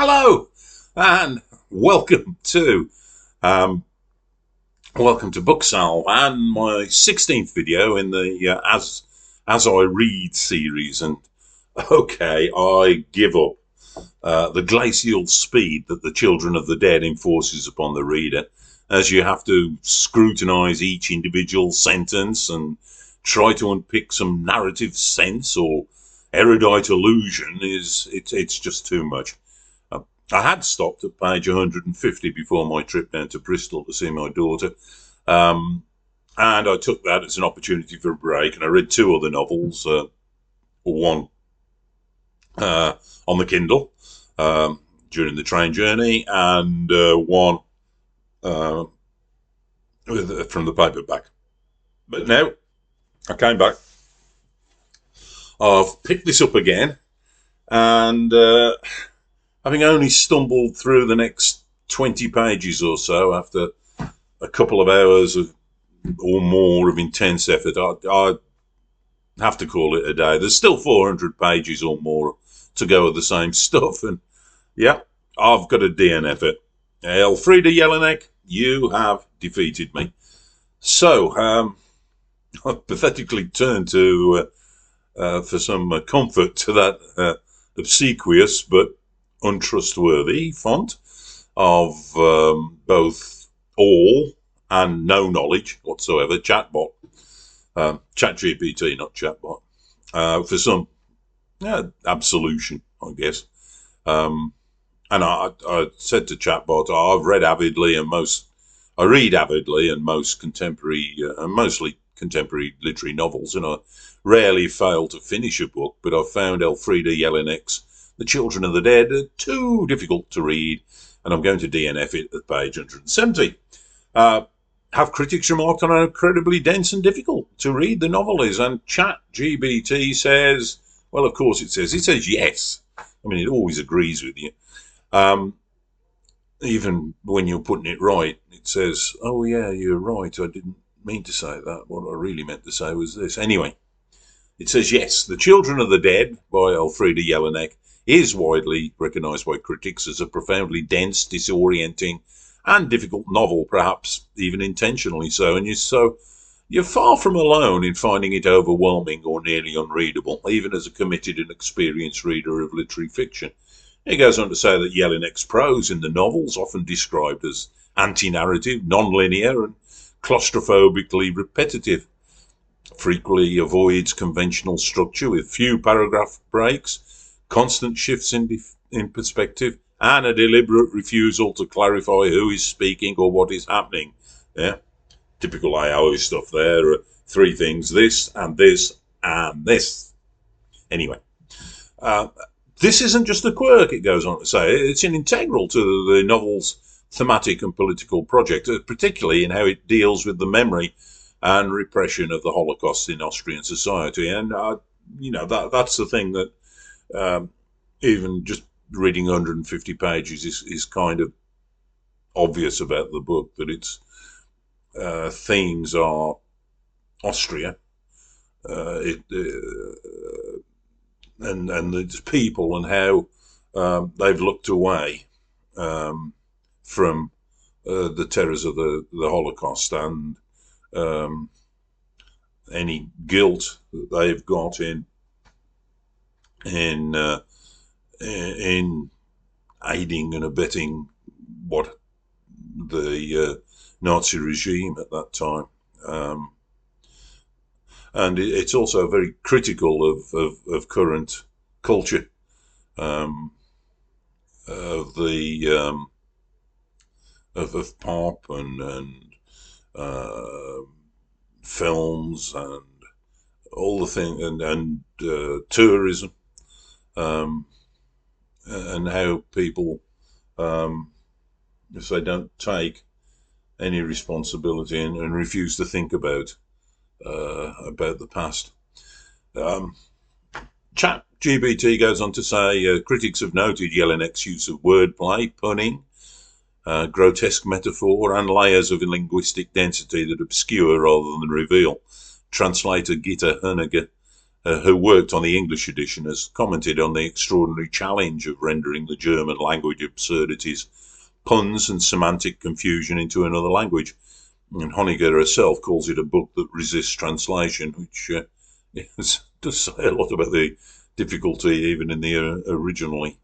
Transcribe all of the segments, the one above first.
Hello and um, welcome to Booksal and my 16th video in the as I read series. And okay, I give up the glacial speed that the Children of the Dead enforces upon the reader, as you have to scrutinise each individual sentence and try to unpick some narrative sense or erudite allusion. It's just too much. I had stopped at page 150 before my trip down to Bristol to see my daughter, and I took that as an opportunity for a break, and I read two other novels, one on the Kindle during the train journey, and one from the paperback. But now I came back, I've picked this up again, and having only stumbled through the next 20 pages or so after a couple of hours or more of intense effort, I have to call it a day. There's still 400 pages or more to go of the same stuff, and yeah, I've got to DNF it. Elfriede Jelinek, you have defeated me. So, I pathetically turned to for some comfort to that obsequious but untrustworthy font of both all and no knowledge whatsoever, chatbot, ChatGPT, not chatbot, for some absolution, I guess. And I said to chatbot, I read avidly and most contemporary, mostly contemporary literary novels, and I rarely fail to finish a book, but I found Elfriede Jelinek's The Children of the Dead too difficult to read, and I'm going to DNF it at page 170. Have critics remarked on how incredibly dense and difficult to read the novel is? And ChatGPT says, well, of course it says yes. I mean, it always agrees with you. Even when you're putting it right, it says, oh yeah, you're right, I didn't mean to say that. What I really meant to say was this. Anyway, it says yes, The Children of the Dead by Elfriede Jelinek is widely recognised by critics as a profoundly dense, disorienting and difficult novel, perhaps even intentionally so. And you're far from alone in finding it overwhelming or nearly unreadable, even as a committed and experienced reader of literary fiction. It goes on to say that Jelinek's prose in the novels, often described as anti-narrative, non-linear and claustrophobically repetitive, frequently avoids conventional structure with few paragraph breaks, constant shifts in perspective, and a deliberate refusal to clarify who is speaking or what is happening. Yeah, typical AI stuff there. Three things, this and this and this. Anyway, this isn't just a quirk, it goes on to say. It's an integral to the novel's thematic and political project, particularly in how it deals with the memory and repression of the Holocaust in Austrian society. And, that's the thing that even just reading 150 pages is kind of obvious about the book, that its themes are Austria, and the people and how they've looked away from the terrors of the Holocaust and any guilt that they've got in aiding and abetting what the Nazi regime at that time. And it's also very critical of current culture, of the of pop and films and all the things, and tourism, and how people, if they don't take any responsibility and refuse to think about the past. ChatGPT goes on to say critics have noted Jelinek's use of wordplay, punning, grotesque metaphor, and layers of linguistic density that obscure rather than reveal. Translator Gitta Henniger who worked on the English edition, has commented on the extraordinary challenge of rendering the German language absurdities, puns and semantic confusion into another language. And Honegger herself calls it a book that resists translation, which does say a lot about the difficulty even in the originally.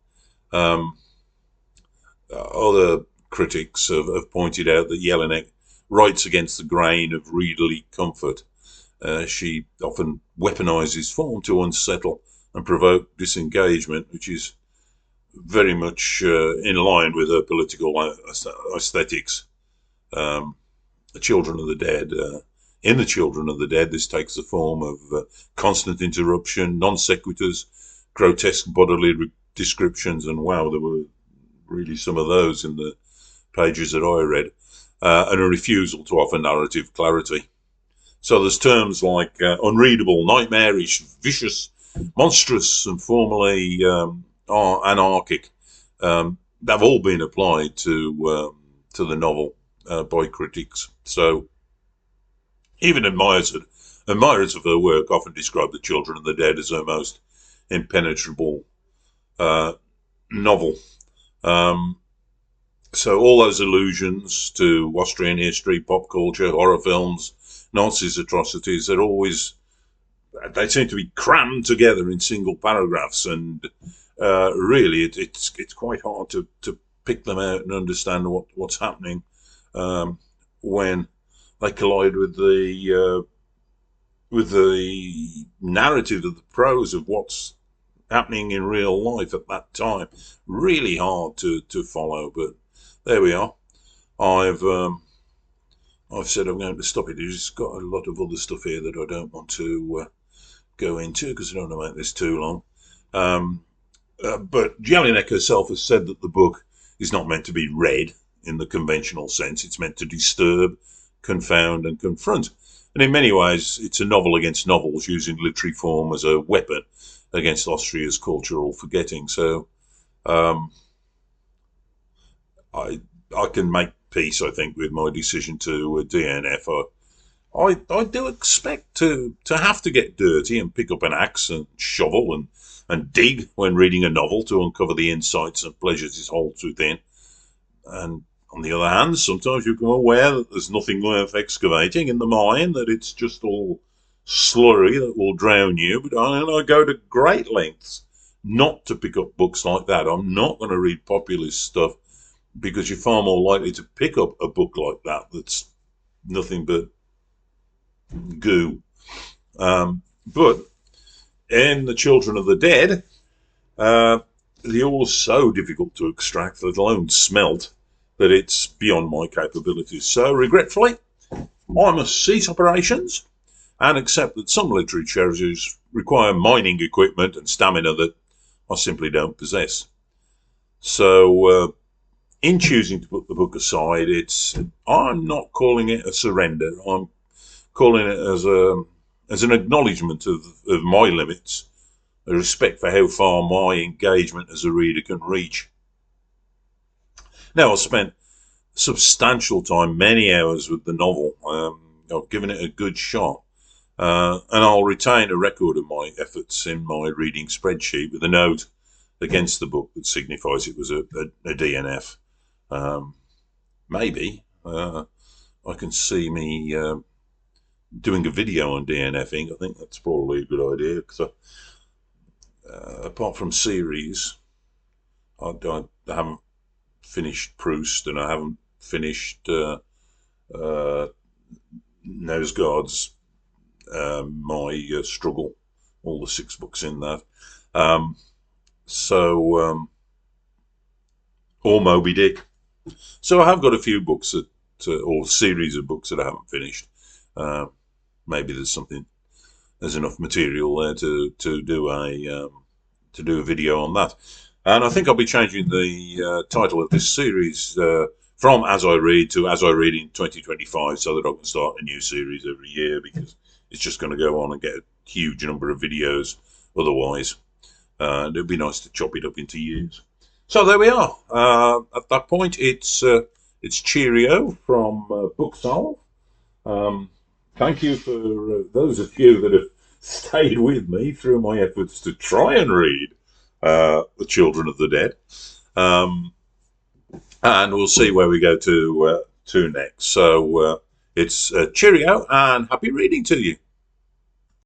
Other critics have pointed out that Jelinek writes against the grain of readerly comfort. She often weaponizes form to unsettle and provoke disengagement, which is very much in line with her political aesthetics. The Children of the Dead. In The Children of the Dead, this takes the form of constant interruption, non sequiturs, grotesque bodily descriptions, and wow, there were really some of those in the pages that I read, and a refusal to offer narrative clarity. So there's terms like unreadable, nightmarish, vicious, monstrous, and formally anarchic. They've all been applied to the novel by critics. So even admirers of her work often describe The Children of the Dead as her most impenetrable novel. So all those allusions to Austrian history, pop culture, horror films, Nazis' atrocities, they seem to be crammed together in single paragraphs, and really it's quite hard to pick them out and understand what's happening when they collide with the narrative of the prose of what's happening in real life at that time. Really hard to follow, but there we are. I've said I'm going to stop it. There's got a lot of other stuff here that I don't want to go into because I don't want to make this too long. But Jelinek herself has said that the book is not meant to be read in the conventional sense. It's meant to disturb, confound, and confront. And in many ways, it's a novel against novels, using literary form as a weapon against Austria's cultural forgetting. So I can make peace, I think, with my decision to DNF. I do expect to have to get dirty and pick up an axe and shovel and dig when reading a novel to uncover the insights and pleasures it holds within. And on the other hand, sometimes you become aware that there's nothing worth excavating in the mine, that it's just all slurry that will drown you. But I go to great lengths not to pick up books like that. I'm not going to read populist stuff, because you're far more likely to pick up a book like that that's nothing but goo. But in The Children of the Dead, the ore is so difficult to extract, let alone smelt, that it's beyond my capabilities. So, regretfully, I must cease operations and accept that some literary treasures require mining equipment and stamina that I simply don't possess. So, in choosing to put the book aside, I'm not calling it a surrender. I'm calling it as an acknowledgement of my limits, a respect for how far my engagement as a reader can reach. Now, I've spent substantial time, many hours with the novel. I've given it a good shot, and I'll retain a record of my efforts in my reading spreadsheet with a note against the book that signifies it was a DNF. Maybe I can see me doing a video on DNFing. I think that's probably a good idea, because apart from series, I haven't finished Proust, and I haven't finished Nosegard's My Struggle, all the 6 books in that. Or Moby Dick. So I have got a few books or series of books that I haven't finished. Maybe there's enough material there to do a video on that. And I think I'll be changing the title of this series from As I Read to As I Read in 2025, so that I can start a new series every year, because it's just going to go on and get a huge number of videos otherwise. And it'd be nice to chop it up into years. So there we are. At that point, it's cheerio from Booksolve. Thank you for those of you that have stayed with me through my efforts to try and read The Children of the Dead. And we'll see where we go to next. So it's cheerio and happy reading to you.